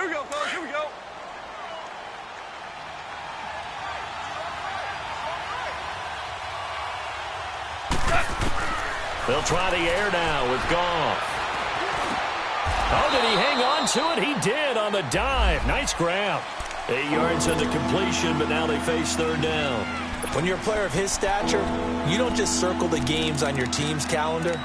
we go, fellas. Here we go. They'll try the air now with Goff. Oh, did he hang on to it? He did on the dive. Nice grab. 8 yards on the completion, but now they face third down. When you're a player of his stature, you don't just circle the games on your team's calendar.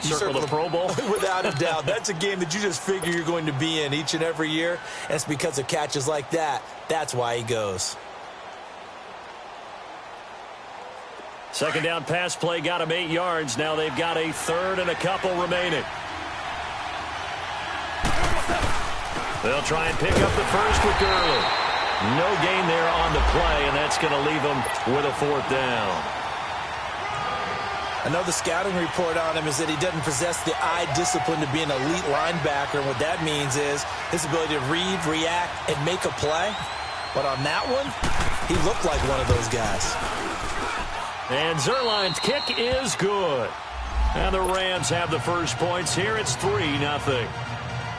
You circle the Pro Bowl? Without a doubt. That's a game that you just figure you're going to be in each and every year. And it's because of catches like that. That's why he goes. Second down pass play got him 8 yards. Now they've got a third and a couple remaining. They'll try and pick up the first with Gurley. No gain there on the play, and that's going to leave them with a fourth down. I know the scouting report on him is that he doesn't possess the eye discipline to be an elite linebacker. And what that means is his ability to read, react, and make a play. But on that one, he looked like one of those guys. And Zerline's kick is good. And the Rams have the first points here. It's 3-0.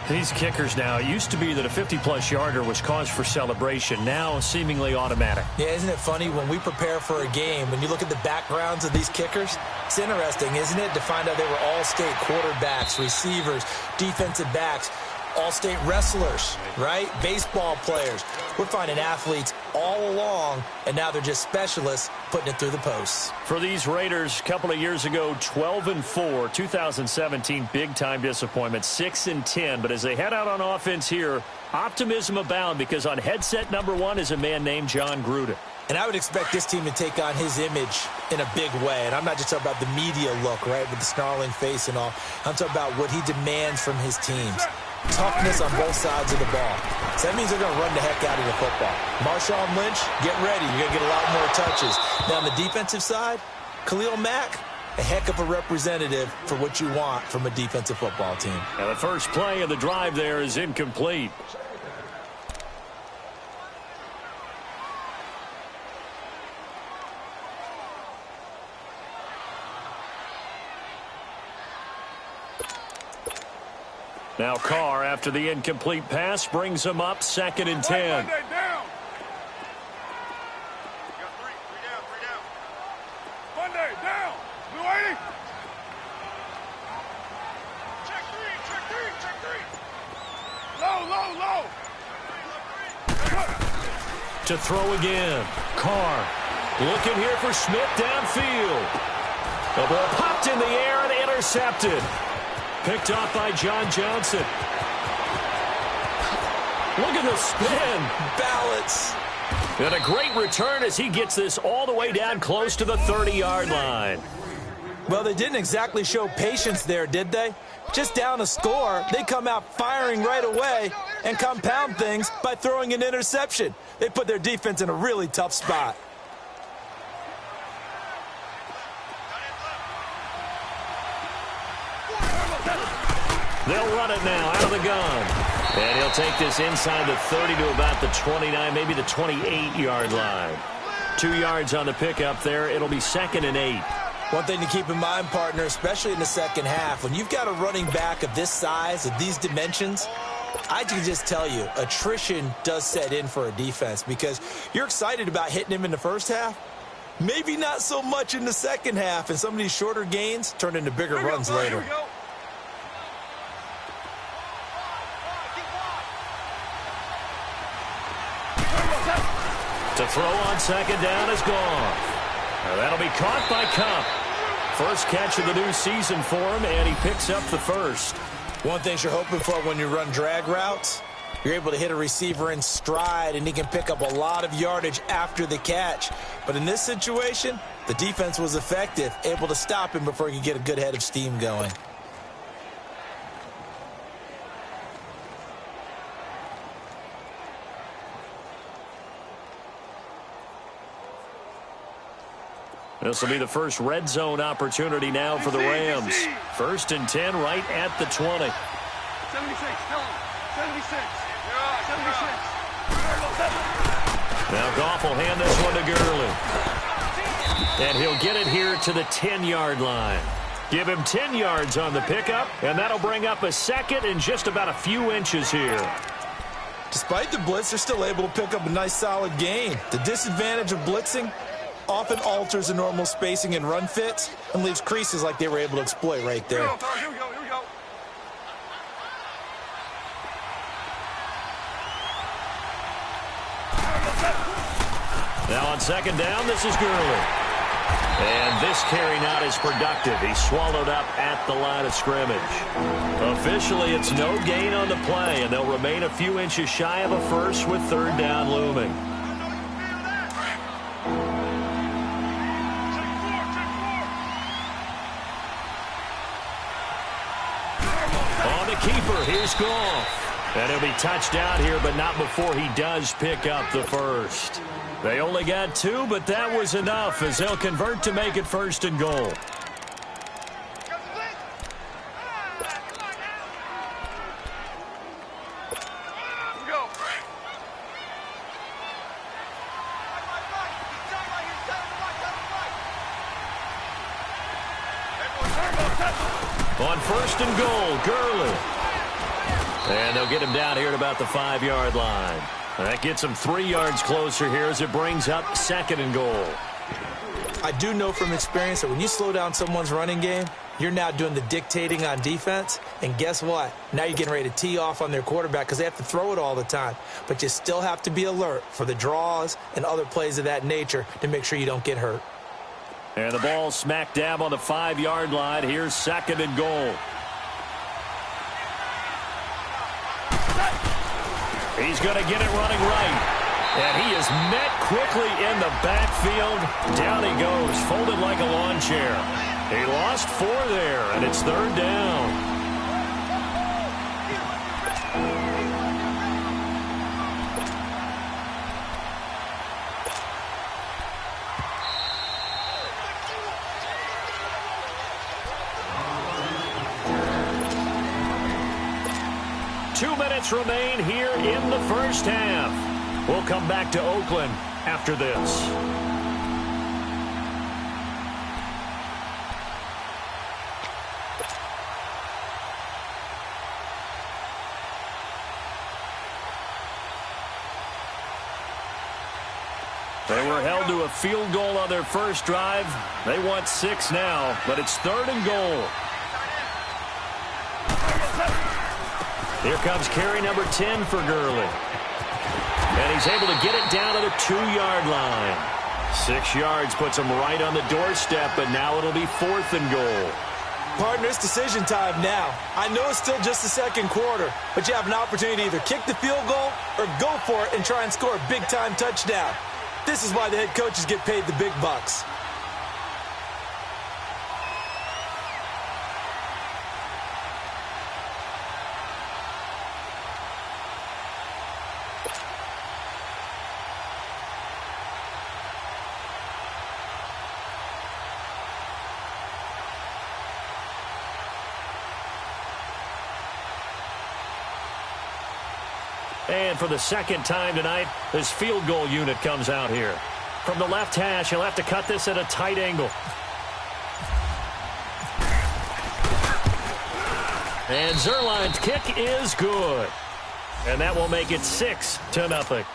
These kickers now, it used to be that a 50-plus yarder was cause for celebration. Now, seemingly automatic. Yeah, isn't it funny when we prepare for a game, when you look at the backgrounds of these kickers, it's interesting, isn't it, to find out they were all-state quarterbacks, receivers, defensive backs, all-state wrestlers, right? Baseball players. We're finding athletes all along, and now they're just specialists putting it through the posts. For these Raiders, a couple of years ago, 12-4, 2017, big-time disappointment, 6-10. But as they head out on offense here, optimism abound because on headset number 1 is a man named John Gruden. And I would expect this team to take on his image in a big way. And I'm not just talking about the media look, right, with the snarling face and all. I'm talking about what he demands from his teams. Toughness on both sides of the ball. So that means they're going to run the heck out of the football. Marshawn Lynch, get ready. You're going to get a lot more touches. Now, on the defensive side, Khalil Mack, a heck of a representative for what you want from a defensive football team. Now, the first play of the drive there is incomplete. Now Carr, after the incomplete pass, brings him up 2nd and 10. Monday down. Monday down. Blue 80. Check three. Low. To throw again. Carr looking here for Smith downfield. The ball popped in the air and intercepted. Picked off by John Johnson. Look at the spin. Balance. And a great return as he gets this all the way down close to the 30-yard line. Well, they didn't exactly show patience there, did they? Just down a score, they come out firing right away and compound things by throwing an interception. They put their defense in a really tough spot. They'll run it now out of the gun. And he'll take this inside the 30 to about the 29, maybe the 28-yard line. 2 yards on the pickup there. It'll be 2nd and 8. One thing to keep in mind, partner, especially in the second half, when you've got a running back of this size, of these dimensions, I can just tell you, attrition does set in for a defense because you're excited about hitting him in the first half. Maybe not so much in the second half, and some of these shorter gains turn into bigger runs later. To throw on 2nd down is gone. Now that'll be caught by Cup. First catch of the new season for him, and he picks up the first. One thing you're hoping for when you run drag routes, you're able to hit a receiver in stride, and he can pick up a lot of yardage after the catch. But in this situation, the defense was effective, able to stop him before he could get a good head of steam going. This will be the first red zone opportunity now for the Rams. 1st and 10 right at the 20. 76. Tell him. 76. 76. Now Goff will hand this one to Gurley. And he'll get it here to the 10-yard line. Give him 10 yards on the pickup, and that'll bring up a 2nd and just about a few inches here. Despite the blitz, they're still able to pick up a nice, solid gain. The disadvantage of blitzing often alters the normal spacing and run fits and leaves creases like they were able to exploit right there. Here we go. Now on second down, this is Gurley. And this carry not as productive. He's swallowed up at the line of scrimmage. Officially, it's no gain on the play, and they'll remain a few inches shy of a first with third down looming. On the keeper, here's Goff. And he'll be touched out here, but not before he does pick up the first. They only got 2, but that was enough as they'll convert to make it first and goal. On first and goal, Gurley. And they'll get him down here at about the 5-yard line. That gets him 3 yards closer here as it brings up second and goal. I do know from experience that when you slow down someone's running game, you're now doing the dictating on defense. And guess what? Now you're getting ready to tee off on their quarterback because they have to throw it all the time. But you still have to be alert for the draws and other plays of that nature to make sure you don't get hurt. And the ball smack dab on the 5-yard line. Here's second and goal. He's going to get it running right. And he is met quickly in the backfield. Down he goes, folded like a lawn chair. He lost 4 there, and it's third down. Remain here in the first half. We'll come back to Oakland after this. They were held to a field goal on their first drive. They want 6 now, but it's third and goal. Here comes carry number 10 for Gurley. And he's able to get it down to the 2-yard line. 6 yards puts him right on the doorstep, but now it'll be fourth and goal. Partner, it's decision time now. I know it's still just the second quarter, but you have an opportunity to either kick the field goal or go for it and try and score a big-time touchdown. This is why the head coaches get paid the big bucks. And for the second time tonight, this field goal unit comes out here. From the left hash, he'll have to cut this at a tight angle. And Zuerlein's kick is good. And that will make it 6-0.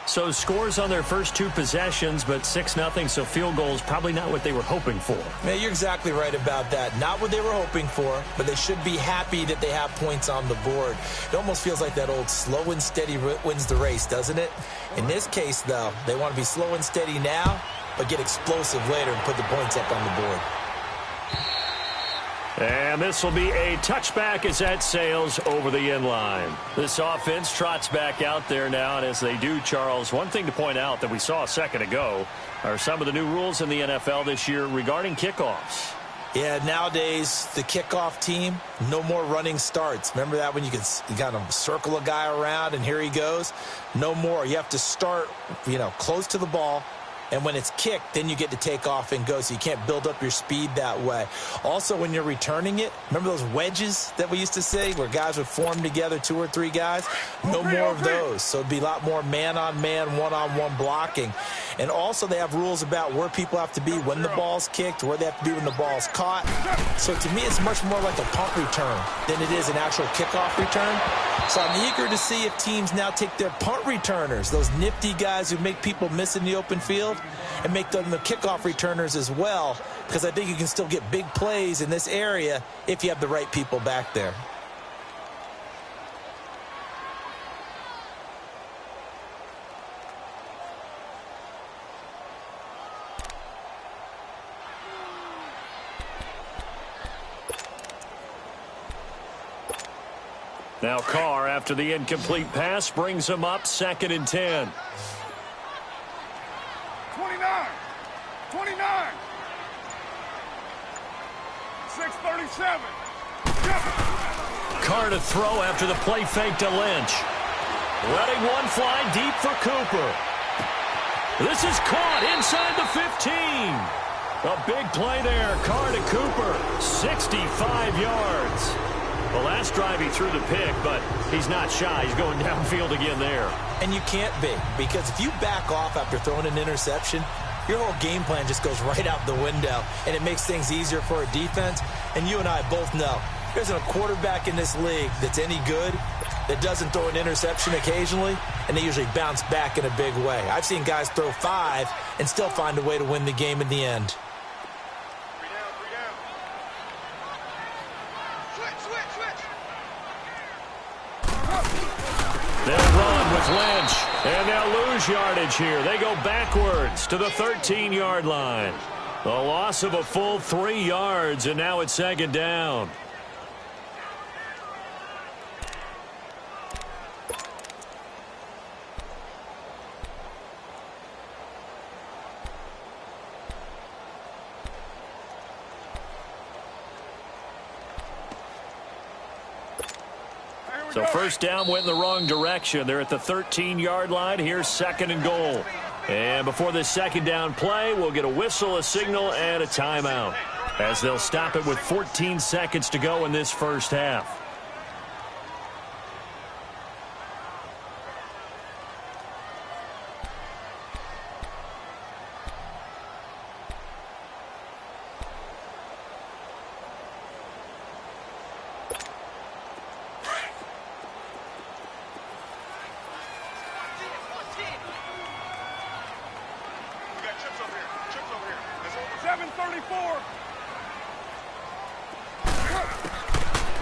So scores on their first 2 possessions, but 6-0, so field goals probably not what they were hoping for. Man, you're exactly right about that. Not what they were hoping for, but they should be happy that they have points on the board. It almost feels like that old slow and steady wins the race, doesn't it? In this case, though, they want to be slow and steady now, but get explosive later and put the points up on the board. And this will be a touchback as that sails over the inline. This offense trots back out there now, and as they do, Charles, one thing to point out that we saw a second ago are some of the new rules in the NFL this year regarding kickoffs. Yeah, nowadays, the kickoff team, no more running starts. Remember that when you kind of circle a guy around and here he goes? No more. You have to start, close to the ball. And when it's kicked, then you get to take off and go, so you can't build up your speed that way. Also, when you're returning it, remember those wedges that we used to say where guys would form together, 2 or 3 guys? No more of those. So it'd be a lot more man-on-man, one-on-one blocking. And also they have rules about where people have to be when the ball's kicked, where they have to be when the ball's caught. So to me, it's much more like a punt return than it is an actual kickoff return. So I'm eager to see if teams now take their punt returners, those nifty guys who make people miss in the open field, and make them the kickoff returners as well, because I think you can still get big plays in this area if you have the right people back there. Now Carr, after the incomplete pass, brings him up 2nd and 10. 29. 29. 6:37. Carr to throw after the play fake to Lynch. Letting one fly deep for Cooper. This is caught inside the 15. A big play there. Carr to Cooper. 65 yards. The last drive he threw the pick, but he's not shy. He's going downfield again there. And you can't be, because if you back off after throwing an interception, your whole game plan just goes right out the window, and it makes things easier for a defense. And you and I both know there isn't a quarterback in this league that's any good that doesn't throw an interception occasionally, and they usually bounce back in a big way. I've seen guys throw 5 and still find a way to win the game in the end. They'll run with Lynch, and they'll lose yardage here. They go backwards to the 13-yard line. A loss of a full 3 yards, and now it's 2nd down. So 1st down went in the wrong direction. They're at the 13-yard line. Here's 2nd and goal. And before this 2nd down play, we'll get a whistle, a signal, and a timeout, as they'll stop it with 14 seconds to go in this 1st half.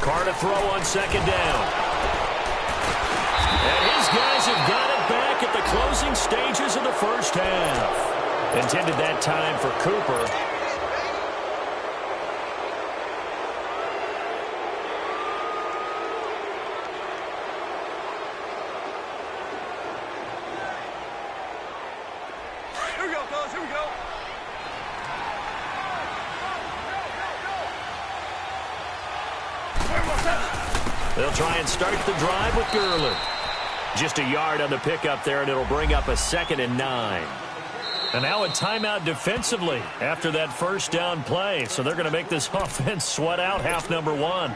Carr to throw on 2nd down. And his guys have got it back at the closing stages of the 1st half. Intended that time for Cooper. Here we go, fellas. Here we go. They'll try and start the drive with Gurley. Just a yard on the pickup there, and it'll bring up a 2nd and 9. And now a timeout defensively after that 1st down play. So they're going to make this offense sweat out half number 1.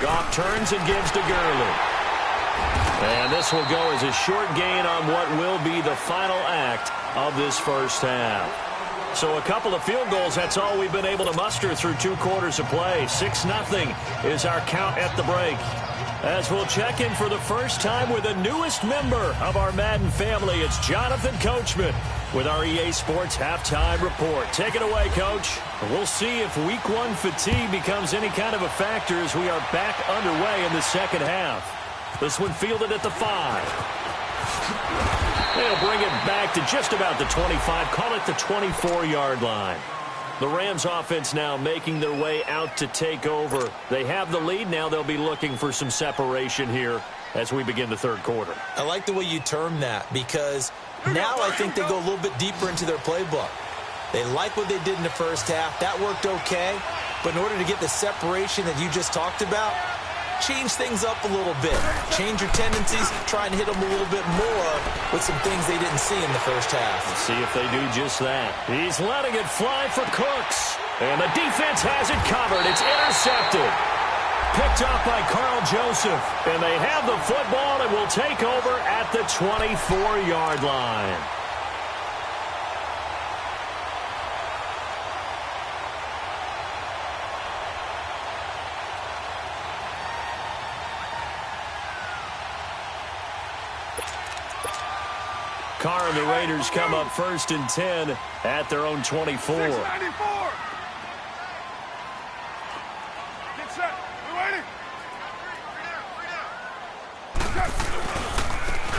Goff turns and gives to Gurley. And this will go as a short gain on what will be the final act of this 1st half. So a couple of field goals, that's all we've been able to muster through 2 quarters of play. 6-0 is our count at the break. As we'll check in for the first time with the newest member of our Madden family, it's Jonathan Coachman with our EA Sports Halftime Report. Take it away, Coach. We'll see if Week 1 fatigue becomes any kind of a factor as we are back underway in the 2nd half. This one fielded at the 5. They'll bring it back to just about the 25, call it the 24-yard line. The Rams offense now making their way out to take over. They have the lead. Now they'll be looking for some separation here as we begin the third quarter. I like the way you term that because now I think they go a little bit deeper into their playbook. They like what they did in the first half. That worked okay. But in order to get the separation that you just talked about, change things up a little bit. Change your tendencies, try and hit them a little bit more with some things they didn't see in the first half. Let's see if they do just that. He's letting it fly for Cooks. And the defense has it covered. It's intercepted. Picked off by Carl Joseph. And they have the football and will take over at the 24-yard line. Carr and the Raiders come up 1st and 10 at their own 24. 694. Get set. We're waiting.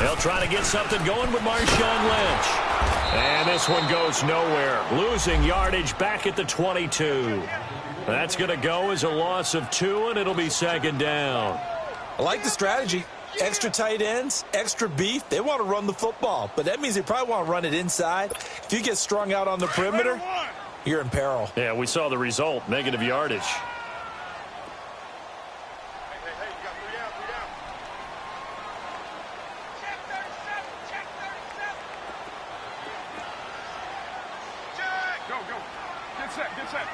They'll try to get something going with Marshawn Lynch. And this one goes nowhere. Losing yardage back at the 22. That's going to go as a loss of 2, and it'll be 2nd down. I like the strategy. Extra tight ends, extra beef. They want to run the football, but that means they probably want to run it inside. If you get strung out on the perimeter, you're in peril. Yeah, we saw the result, negative yardage. Go, go. Get set, get set.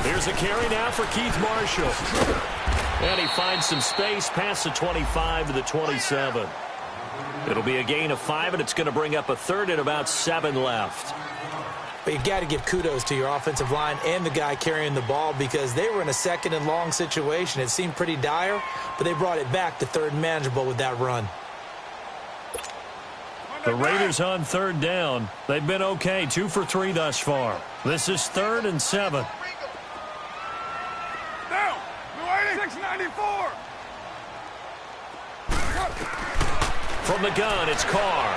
Here's a carry now for Keith Marshall. And he finds some space past the 25 to the 27. It'll be a gain of 5, and it's going to bring up a 3rd and about 7 left. But you got to give kudos to your offensive line and the guy carrying the ball because they were in a 2nd and long situation. It seemed pretty dire, but they brought it back to 3rd and manageable with that run. The Raiders on 3rd down. They've been okay, 2 for 3 thus far. This is 3rd and 7. Down. We're waiting. 694. From the gun, it's Carr.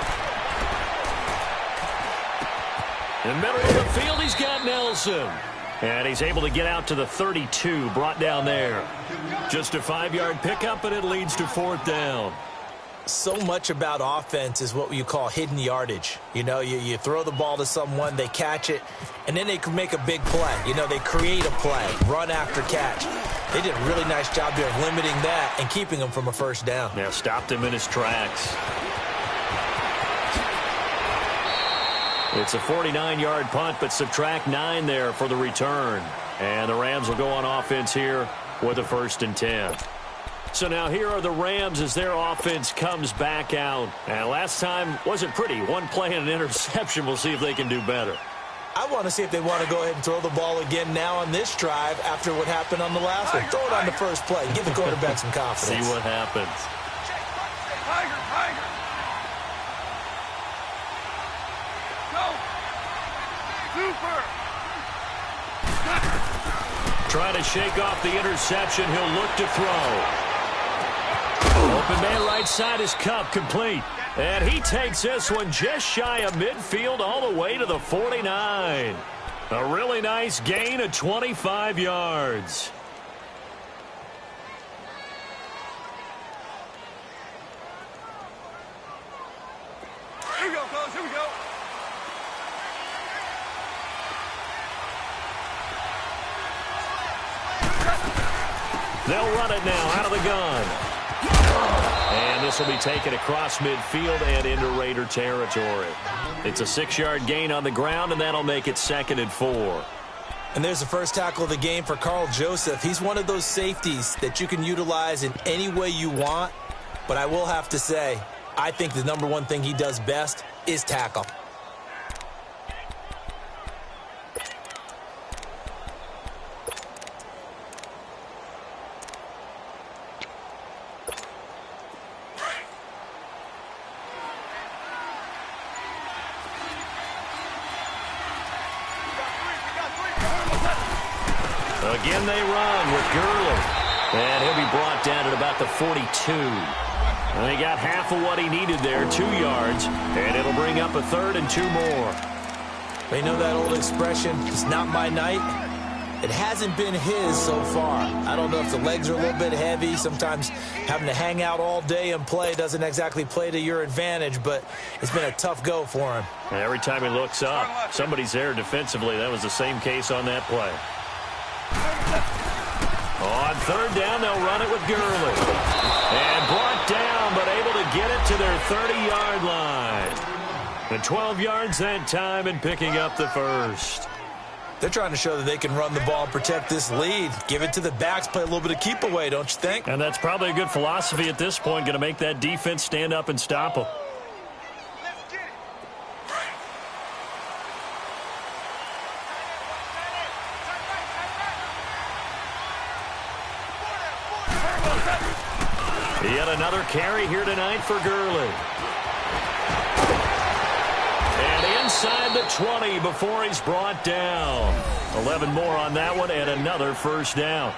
In the middle of the field, he's got Nelson. And he's able to get out to the 32, brought down there. Just a 5-yard pickup, and it leads to 4th down. So much about offense is what you call hidden yardage. You know, you throw the ball to someone, they catch it, and then they can make a big play. You know, they create a play, run after catch. They did a really nice job there of limiting that and keeping him from a 1st down. Yeah, stopped him in his tracks. It's a 49-yard punt, but subtract 9 there for the return. And the Rams will go on offense here with a 1st and 10. So now here are the Rams as their offense comes back out. And last time wasn't pretty. 1 play and an interception. We'll see if they can do better. I want to see if they want to go ahead and throw the ball again now on this drive after what happened on the last one. Throw it on the first play. Give the quarterback some confidence. See what happens. Tiger, Tiger. Go. Super. Trying to shake off the interception. He'll look to throw. Open man right side is Cup, complete. And he takes this one just shy of midfield all the way to the 49. A really nice gain of 25 yards. Here we go, fellas. Here we go. They'll run it now out of the gun. And this will be taken across midfield and into Raider territory. It's a 6-yard gain on the ground, and that'll make it 2nd and 4. And there's the first tackle of the game for Carl Joseph. He's one of those safeties that you can utilize in any way you want. But I will have to say, I think the #1 thing he does best is tackle. Again they run with Gurley. And he'll be brought down at about the 42. And he got half of what he needed there, 2 yards, and it'll bring up a 3rd and 2 more. They know that old expression, it's not my night. It hasn't been his so far. I don't know if the legs are a little bit heavy. Sometimes having to hang out all day and play doesn't exactly play to your advantage, but it's been a tough go for him. And every time he looks up, somebody's there defensively. That was the same case on that play. On 3rd down, they'll run it with Gurley. And brought down, but able to get it to their 30-yard line. And 12 yards that time and picking up the 1st. They're trying to show that they can run the ball and protect this lead. Give it to the backs, play a little bit of keep away, don't you think? And that's probably a good philosophy at this point, going to make that defense stand up and stop them. Yet another carry here tonight for Gurley. And inside the 20 before he's brought down. 11 more on that one and another 1st down.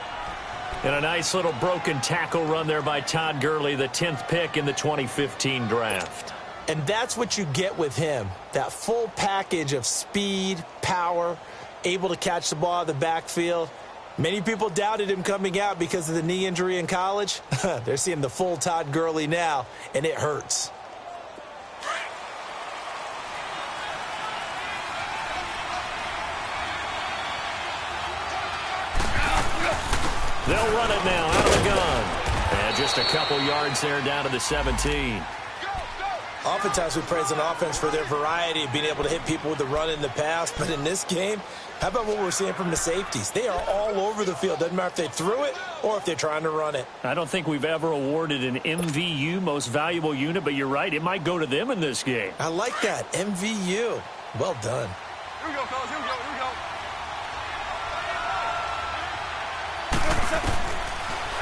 And a nice little broken tackle run there by Todd Gurley, the 10th pick in the 2015 draft. And that's what you get with him, that full package of speed, power, able to catch the ball out of the backfield. Many people doubted him coming out because of the knee injury in college. They're seeing the full Todd Gurley now, and it hurts. They'll run it now out of the gun. And just a couple yards there down to the 17. Oftentimes we praise an offense for their variety of being able to hit people with the run in the pass. But in this game, how about what we're seeing from the safeties? They are all over the field. Doesn't matter if they threw it or if they're trying to run it. I don't think we've ever awarded an MVU, most valuable unit, but you're right. It might go to them in this game. I like that. MVU. Well done. Here we go, fellas. Here we go. Here we go.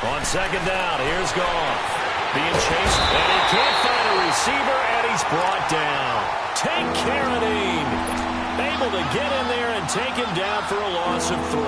On 2nd down, here's Goff. Being chased, and he can't find a receiver, and he's brought down. Take Carradine. Able to get in there and take him down for a loss of 3.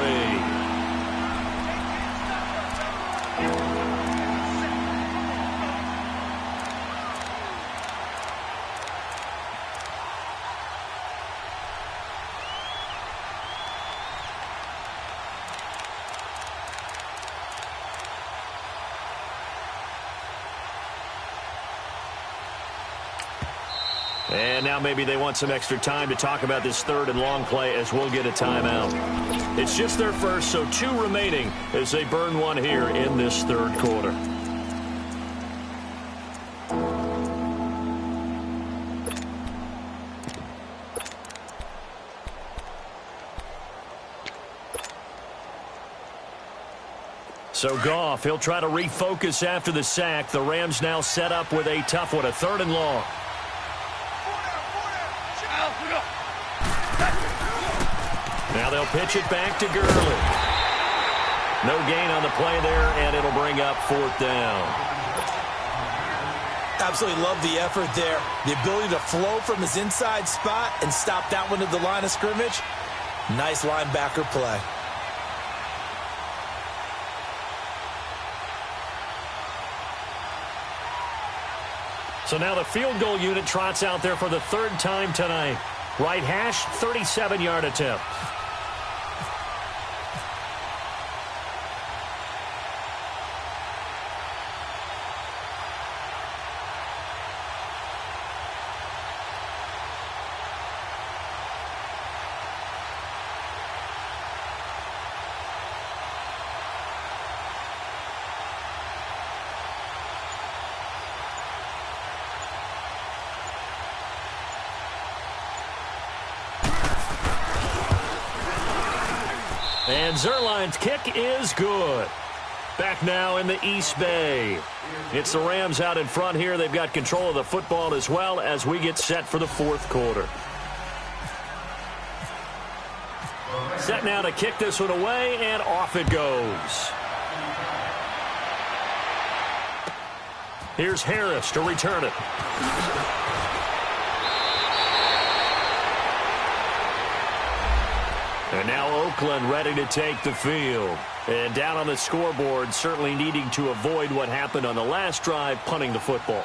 And now maybe they want some extra time to talk about this 3rd and long play as we'll get a timeout. It's just their first, so 2 remaining as they burn one here in this 3rd quarter. So Goff, he'll try to refocus after the sack. The Rams now set up with a tough one, a 3rd and long. Now they'll pitch it back to Gurley. No gain on the play there, and it'll bring up 4th down. Absolutely love the effort there. The ability to flow from his inside spot and stop that one at the line of scrimmage. Nice linebacker play. So now the field goal unit trots out there for the 3rd time tonight. Right hash, 37-yard attempt. And Zerline's kick is good. Back now in the East Bay. It's the Rams out in front here. They've got control of the football as well as we get set for the 4th quarter. Set now to kick this one away, and off it goes. Here's Harris to return it. And now Oakland ready to take the field. And down on the scoreboard, certainly needing to avoid what happened on the last drive, punting the football.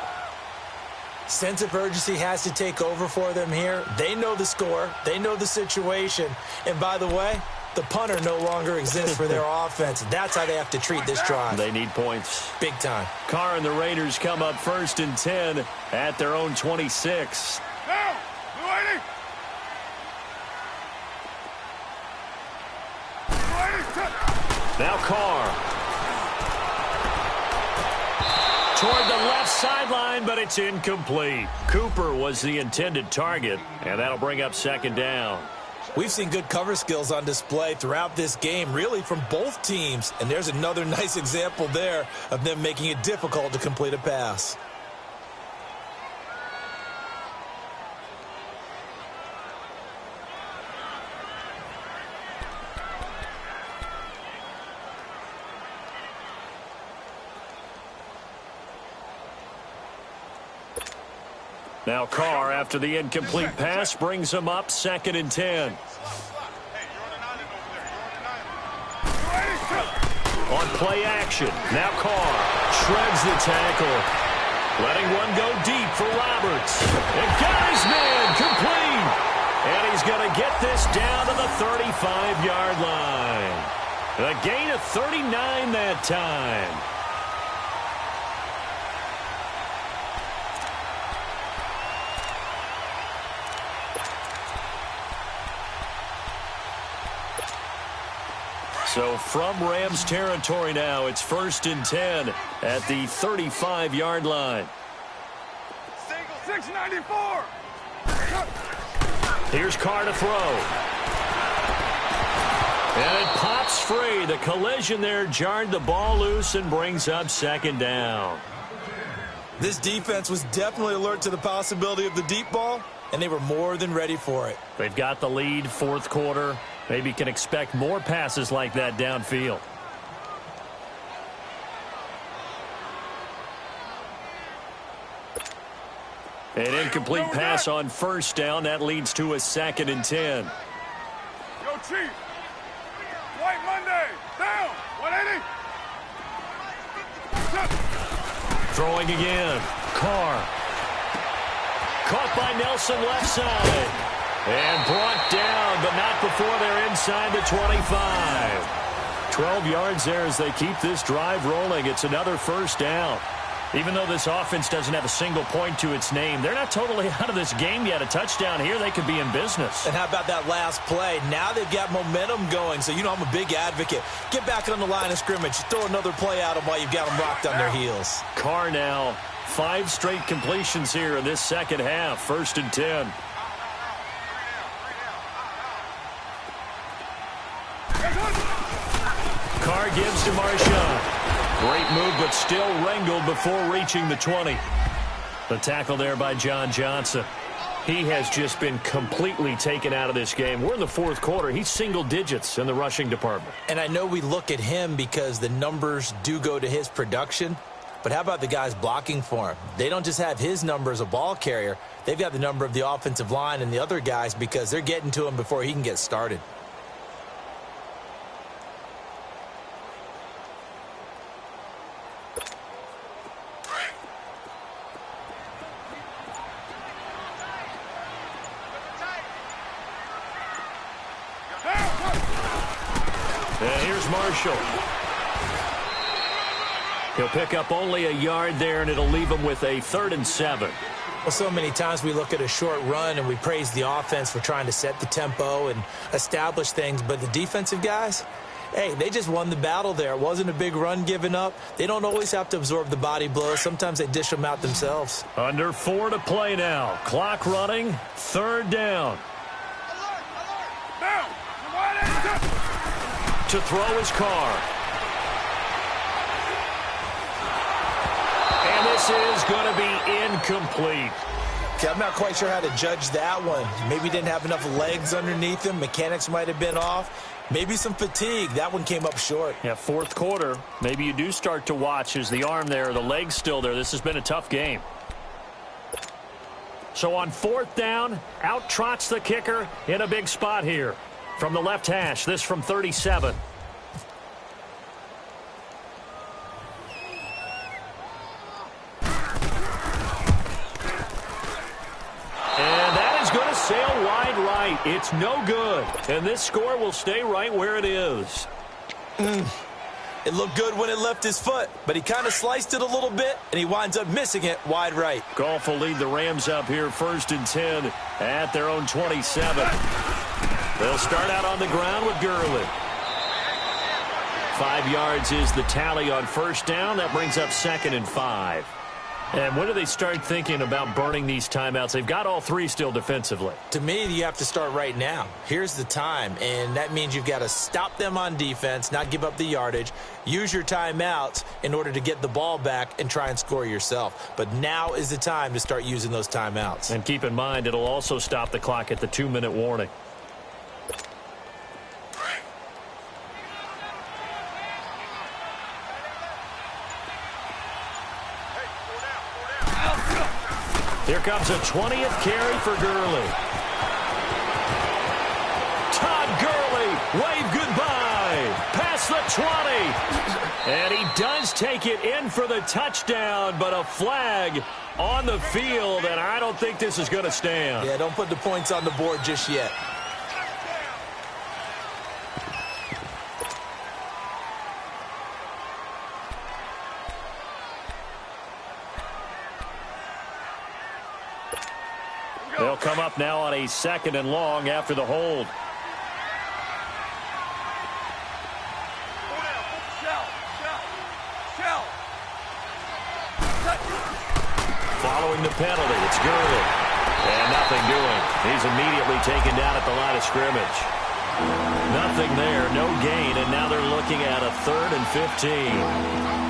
Sense of urgency has to take over for them here. They know the score. They know the situation. And by the way, the punter no longer exists for their offense. That's how they have to treat this drive. They need points. Big time. Carr and the Raiders come up 1st and 10 at their own 26. Down! Blue 80! Now Carr. Toward the left sideline, but it's incomplete. Cooper was the intended target, and that'll bring up 2nd down. We've seen good cover skills on display throughout this game, really from both teams. And there's another nice example there of them making it difficult to complete a pass. Now Carr, after the incomplete pass, brings him up 2nd and 10. On play action, now Carr shreds the tackle. Letting one go deep for Roberts. And got his man complete. And he's going to get this down to the 35-yard line. A gain of 39 that time. So from Rams territory now, it's 1st and 10 at the 35-yard line. 694. Here's Carr to throw. And it pops free. The collision there jarred the ball loose and brings up 2nd down. This defense was definitely alert to the possibility of the deep ball, and they were more than ready for it. They've got the lead, 4th quarter. Maybe can expect more passes like that downfield. An incomplete pass on 1st down. That leads to a 2nd and 10. Yo, Chief. White Monday. Down. 180. Throwing again. Carr. Caught by Nelson left side. And brought down, but not before they're inside the 25. 12 yards there as they keep this drive rolling. It's another 1st down. Even though this offense doesn't have a single point to its name, they're not totally out of this game yet. A touchdown here, they could be in business. And how about that last play? Now they've got momentum going, so you know I'm a big advocate. Get back on the line of scrimmage. Throw another play at them while you've got them rocked on their heels. Carr now, 5 straight completions here in this 2nd half. 1st and 10. Carr gives to Marshawn. Great move, but still wrangled before reaching the 20. The tackle there by John Johnson. He has just been completely taken out of this game. We're in the 4th quarter. He's single digits in the rushing department. And I know we look at him because the numbers do go to his production. But how about the guys blocking for him? They don't just have his number as a ball carrier. They've got the number of the offensive line and the other guys because they're getting to him before he can get started. And here's Marshall. He'll pick up only a yard there, and it'll leave him with a 3rd and 7. Well, so many times we look at a short run and we praise the offense for trying to set the tempo and establish things, but the defensive guys, hey, they just won the battle there. It wasn't a big run given up. They don't always have to absorb the body blows. Sometimes they dish them out themselves. Under 4 to play now. Clock running. 3rd down. Down. To throw his Carr. And this is going to be incomplete. Okay, I'm not quite sure how to judge that one. Maybe didn't have enough legs underneath him. Mechanics might have been off. Maybe some fatigue. That one came up short. Yeah, 4th quarter. Maybe you do start to watch as the arm there, the leg's still there. This has been a tough game. So on 4th down, out trots the kicker in a big spot here. From the left hash, this from 37. Sail wide right. It's no good. And this score will stay right where it is. It looked good when it left his foot, but he kind of sliced it a little bit, and he winds up missing it wide right. Goff will lead the Rams up here 1st and 10 at their own 27. They'll start out on the ground with Gurley. 5 yards is the tally on first down. That brings up 2nd and 5. And when do they start thinking about burning these timeouts? They've got all 3 still defensively. To me, you have to start right now. Here's the time, and that means you've got to stop them on defense, not give up the yardage, use your timeouts in order to get the ball back and try and score yourself. But now is the time to start using those timeouts. And keep in mind, it'll also stop the clock at the 2-minute warning. Here comes a 20th carry for Gurley. Todd Gurley, wave goodbye. Past the 20. And he does take it in for the touchdown, but a flag on the field, and I don't think this is going to stand. Yeah, don't put the points on the board just yet. They'll come up now on a 2nd and long after the hold. Following the penalty, it's Gurley. And nothing doing. He's immediately taken down at the line of scrimmage. Nothing there, no gain, and now they're looking at a 3rd and 15.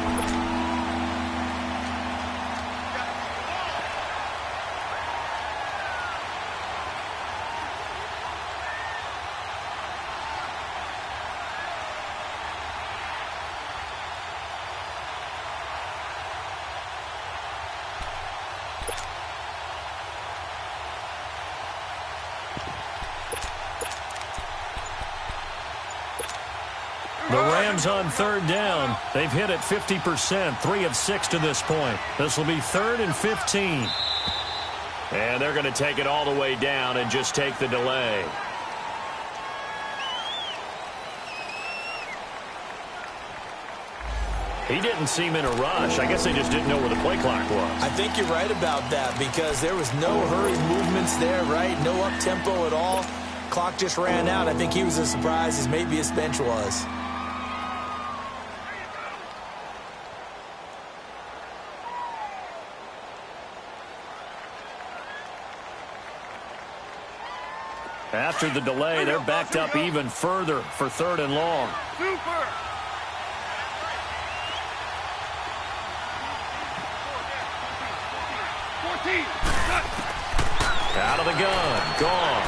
The Rams on 3rd down. They've hit it 50%, 3 of 6 to this point. This will be 3rd and 15. And they're going to take it all the way down and just take the delay. He didn't seem in a rush. I guess they just didn't know where the play clock was. I think you're right about that because there was no hurried movements there, right? No up-tempo at all. Clock just ran out. I think he was as surprised as maybe his bench was. After the delay, they're backed up even further for 3rd and long. Super! Out of the gun, gone.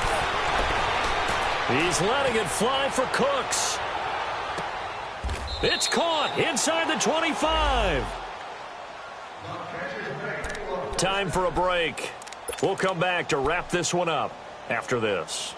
He's letting it fly for Cooks. It's caught inside the 25. Time for a break. We'll come back to wrap this one up after this.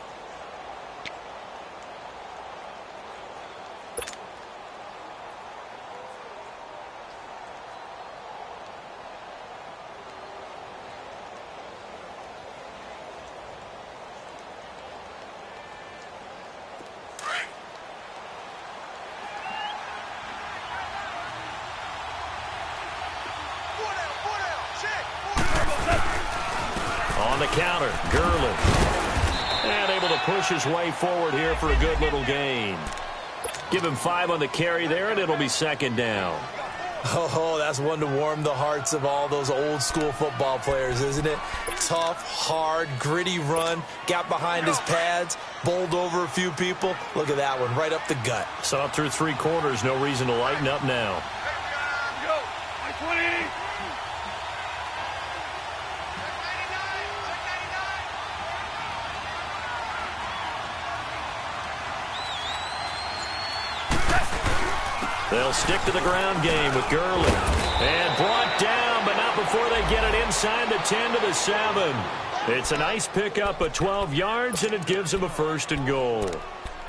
On the counter, Gurley. And able to push his way forward here for a good little gain. Give him 5 on the carry there, and it'll be 2nd down. Oh, that's one to warm the hearts of all those old school football players, isn't it? Tough, hard, gritty run. Got behind his pads, bowled over a few people. Look at that one, right up the gut. Saw it through 3 quarters. No reason to lighten up now. Go! 20! They'll stick to the ground game with Gurley. And brought down, but not before they get it inside the 10 to the 7. It's a nice pickup of 12 yards, and it gives them a 1st and goal.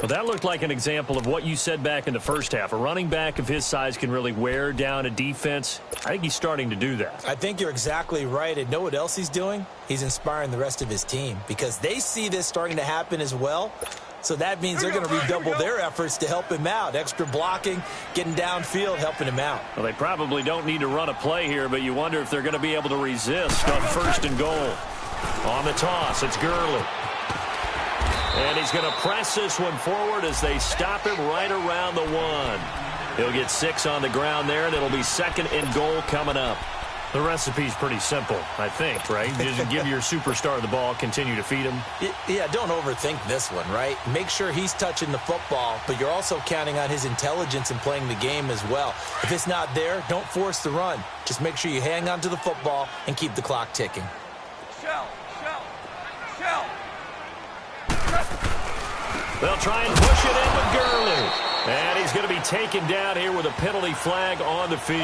Well, that looked like an example of what you said back in the first half. A running back of his size can really wear down a defense. I think he's starting to do that. I think you're exactly right. And know what else he's doing? He's inspiring the rest of his team because they see this starting to happen as well. So that means they're going to redouble their efforts to help him out. Extra blocking, getting downfield, helping him out. Well, they probably don't need to run a play here, but you wonder if they're going to be able to resist on 1st and goal. On the toss, it's Gurley. And he's going to press this one forward as they stop him right around the 1. He'll get 6 on the ground there, and it'll be 2nd and goal coming up. The recipe's pretty simple, I think, right? Just give your superstar the ball, continue to feed him. Yeah, don't overthink this one, right? Make sure he's touching the football, but you're also counting on his intelligence in playing the game as well. If it's not there, don't force the run. Just make sure you hang on to the football and keep the clock ticking. Shell. They'll try and push it in with Gurley. And he's going to be taken down here with a penalty flag on the field.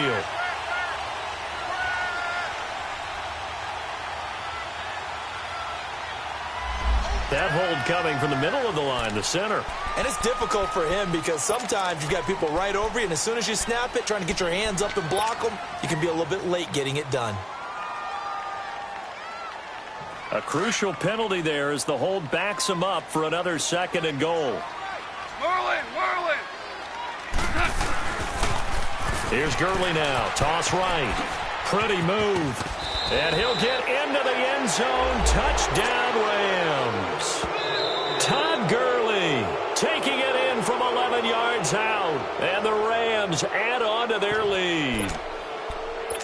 That hold coming from the middle of the line, the center. And it's difficult for him because sometimes you've got people right over you, and as soon as you snap it, trying to get your hands up and block them, you can be a little bit late getting it done. A crucial penalty there as the hold backs him up for another 2nd and goal. Whirling. Here's Gurley now. Toss right. Pretty move. And he'll get into the end zone. Touchdown, Rams. Todd Gurley taking it in from 11 yards out. And the Rams add on to their lead.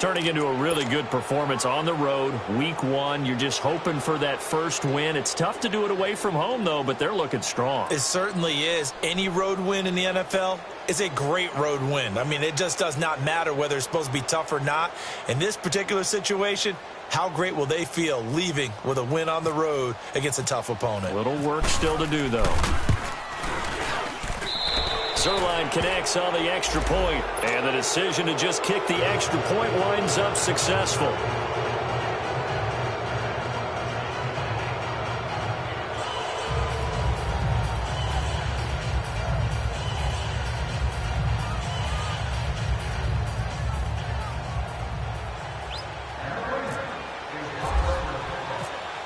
Turning into a really good performance on the road. Week 1, you're just hoping for that first win. It's tough to do it away from home, though, but they're looking strong. It certainly is. Any road win in the NFL is a great road win. I mean, it just does not matter whether it's supposed to be tough or not. In this particular situation, how great will they feel leaving with a win on the road against a tough opponent? Little work still to do, though. Zerline connects on the extra point, and the decision to just kick the extra point winds up successful.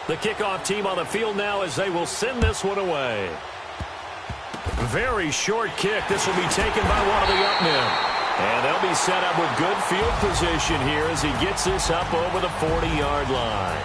The kickoff team on the field now as they will send this one away. Very short kick. This will be taken by one of the up men. And they'll be set up with good field position here as he gets this up over the 40-yard line.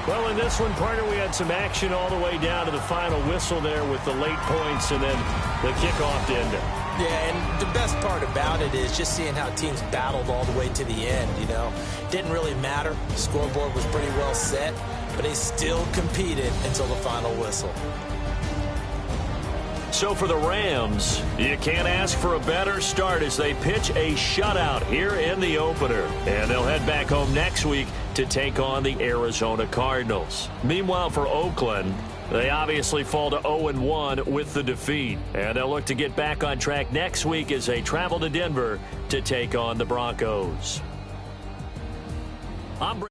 Well, in this one, partner, we had some action all the way down to the final whistle there with the late points and then the kickoff to end it. Yeah, and the best part about it is just seeing how teams battled all the way to the end, you know. Didn't really matter. The scoreboard was pretty well set, but they still competed until the final whistle. So for the Rams, you can't ask for a better start as they pitch a shutout here in the opener. And they'll head back home next week to take on the Arizona Cardinals. Meanwhile, for Oakland, they obviously fall to 0-1 with the defeat. And they'll look to get back on track next week as they travel to Denver to take on the Broncos. I'm